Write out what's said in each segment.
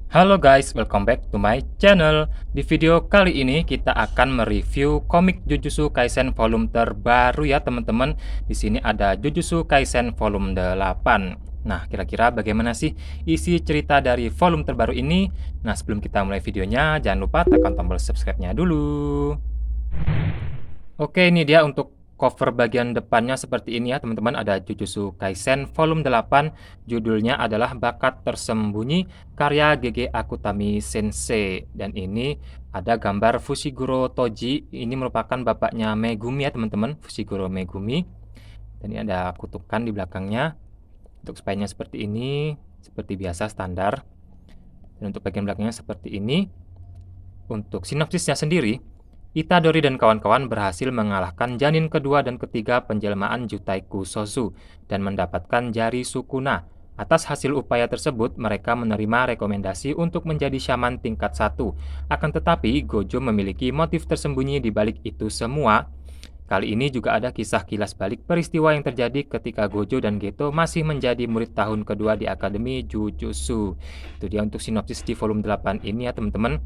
Halo guys, welcome back to my channel. Di video kali ini kita akan mereview komik Jujutsu Kaisen volume terbaru ya teman-teman. Di sini ada Jujutsu Kaisen volume 8. Nah, kira-kira bagaimana sih isi cerita dari volume terbaru ini? Nah, sebelum kita mulai videonya, jangan lupa tekan tombol subscribe-nya dulu. Oke, ini dia untuk cover bagian depannya seperti ini ya teman-teman. Ada Jujutsu Kaisen volume 8. Judulnya adalah Bakat Tersembunyi karya GG Akutami Sensei. Dan ini ada gambar Fushiguro Toji. Ini merupakan bapaknya Megumi ya teman-teman, Fushiguro Megumi. Dan ini ada kutukan di belakangnya. Untuk spine-nya seperti ini, seperti biasa standar. Dan untuk bagian belakangnya seperti ini. Untuk sinopsisnya sendiri, Itadori dan kawan-kawan berhasil mengalahkan janin kedua dan ketiga penjelmaan Jutai Kusosu dan mendapatkan jari Sukuna. Atas hasil upaya tersebut, mereka menerima rekomendasi untuk menjadi shaman tingkat 1. Akan tetapi, Gojo memiliki motif tersembunyi di balik itu semua. Kali ini juga ada kisah kilas balik peristiwa yang terjadi ketika Gojo dan Geto masih menjadi murid tahun kedua di Akademi Jujutsu. Itu dia untuk sinopsis di volume 8 ini ya teman-teman.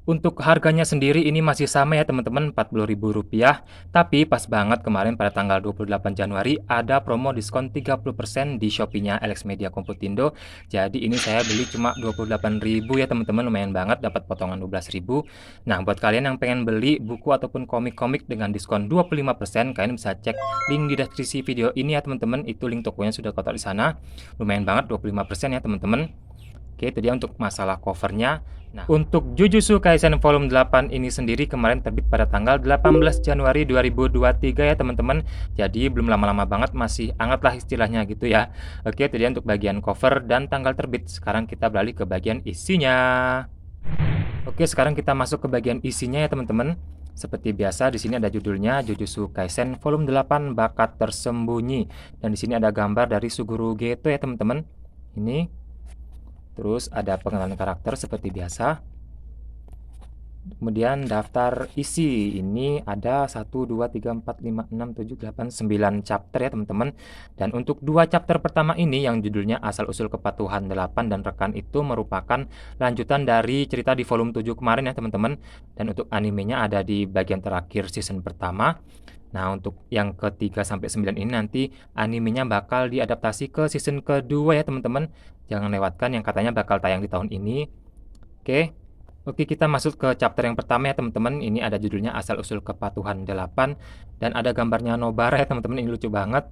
Untuk harganya sendiri ini masih sama ya teman-teman, Rp40.000. Tapi pas banget kemarin pada tanggal 28 Januari ada promo diskon 30% di Shopee-nya Alex Media Komputindo. Jadi ini saya beli cuma 28.000 ya teman-teman, lumayan banget dapat potongan 12.000. Nah, buat kalian yang pengen beli buku ataupun komik-komik dengan diskon 25%, kalian bisa cek link di deskripsi video ini ya teman-teman. Itu link tokonya sudah kotak di sana. Lumayan banget 25% ya teman-teman. Oke, itu dia untuk masalah covernya. Nah, untuk Jujutsu Kaisen volume 8 ini sendiri kemarin terbit pada tanggal 18 Januari 2023 ya teman-teman. Jadi belum lama-lama banget, masih hangat lah istilahnya gitu ya. Oke, itu dia untuk bagian cover dan tanggal terbit. Sekarang kita beralih ke bagian isinya. Oke, sekarang kita masuk ke bagian isinya ya teman-teman. Seperti biasa di sini ada judulnya Jujutsu Kaisen volume 8 Bakat Tersembunyi. Dan di sini ada gambar dari Suguru Geto ya teman-teman. Ini. Terus ada pengenalan karakter seperti biasa. Kemudian daftar isi. Ini ada 1, 2, 3, 4, 5, 6, 7, 8, 9 chapter ya teman-teman. Dan untuk 2 chapter pertama ini yang judulnya Asal-Usul Kepatuhan 8 dan Rekan itu merupakan lanjutan dari cerita di volume 7 kemarin ya teman-teman. Dan untuk animenya ada di bagian terakhir season pertama. Nah, untuk yang ketiga sampai 9 ini nanti animenya bakal diadaptasi ke season kedua ya teman-teman. Jangan lewatkan yang katanya bakal tayang di tahun ini. Oke. Oke, kita masuk ke chapter yang pertama ya teman-teman. Ini ada judulnya Asal-Usul Kepatuhan 8 dan ada gambarnya Nobara ya teman-teman. Ini lucu banget.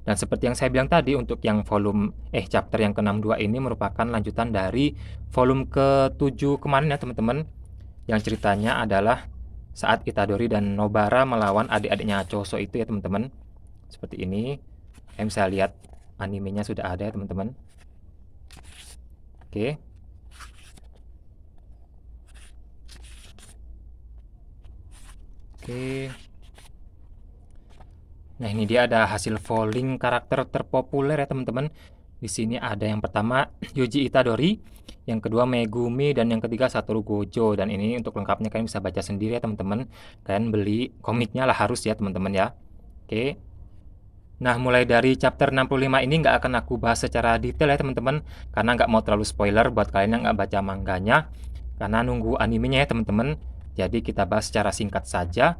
Dan seperti yang saya bilang tadi, untuk yang chapter yang ke-62 ini merupakan lanjutan dari volume ke-7 kemarin ya teman-teman. Yang ceritanya adalah saat Itadori dan Nobara melawan adik-adiknya Choso itu ya teman-teman. Seperti ini. Kalian bisa lihat animenya sudah ada ya teman-teman. Oke. Oke. Nah, ini dia ada hasil polling karakter terpopuler ya teman-teman. Di sini ada yang pertama Yuji Itadori, yang kedua Megumi, dan yang ketiga Satoru Gojo. Dan ini untuk lengkapnya kalian bisa baca sendiri ya teman-teman. Kalian beli komiknya lah harus ya teman-teman ya. Oke. Nah, mulai dari chapter 65 ini nggak akan aku bahas secara detail ya teman-teman, karena nggak mau terlalu spoiler buat kalian yang nggak baca manganya, karena nunggu animenya ya teman-teman. Jadi kita bahas secara singkat saja.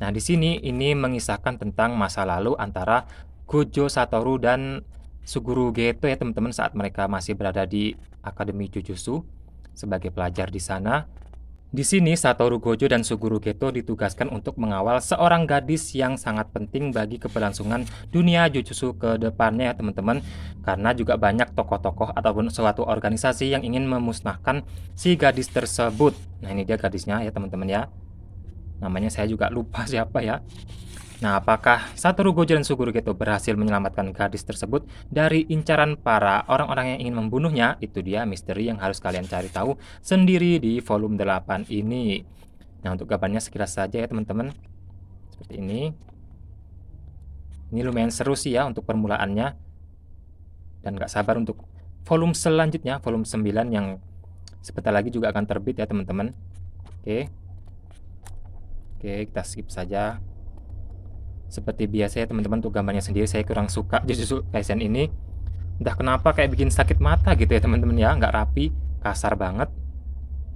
Nah, di sini ini mengisahkan tentang masa lalu antara Gojo Satoru dan Suguru Geto ya teman-teman, saat mereka masih berada di Akademi Jujutsu sebagai pelajar di sana. Di sini Satoru Gojo dan Suguru Geto ditugaskan untuk mengawal seorang gadis yang sangat penting bagi keberlangsungan dunia Jujutsu ke depannya ya teman-teman. Karena juga banyak tokoh-tokoh ataupun suatu organisasi yang ingin memusnahkan si gadis tersebut. Nah, ini dia gadisnya ya teman-teman ya. Namanya saya juga lupa siapa ya. Nah, apakah Satoru Gojo dan Suguru Geto berhasil menyelamatkan gadis tersebut dari incaran para orang-orang yang ingin membunuhnya? Itu dia misteri yang harus kalian cari tahu sendiri di volume 8 ini. Nah, untuk gambarnya sekilas saja ya teman-teman. Seperti ini. Ini lumayan seru sih ya untuk permulaannya. Dan gak sabar untuk volume selanjutnya, volume 9 yang sebentar lagi juga akan terbit ya teman-teman. Oke. Oke, kita skip saja. Seperti biasa ya teman-teman, untuk gambarnya sendiri saya kurang suka Jujutsu Kaisen ini. Entah kenapa kayak bikin sakit mata gitu ya teman-teman ya, nggak rapi. kasar banget.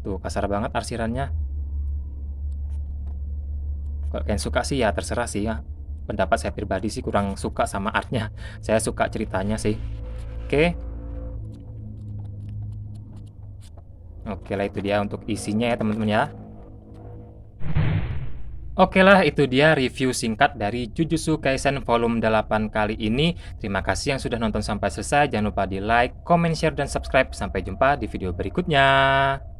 Tuh, kasar banget arsirannya. Kalau kalian suka sih ya terserah sih ya. Pendapat saya pribadi sih kurang suka sama artnya. Saya suka ceritanya sih. Oke. Oke lah itu dia untuk isinya ya teman-teman ya. Oke lah itu dia review singkat dari Jujutsu Kaisen volume 8 kali ini. Terima kasih yang sudah nonton sampai selesai. Jangan lupa di like, comment, share, dan subscribe. Sampai jumpa di video berikutnya.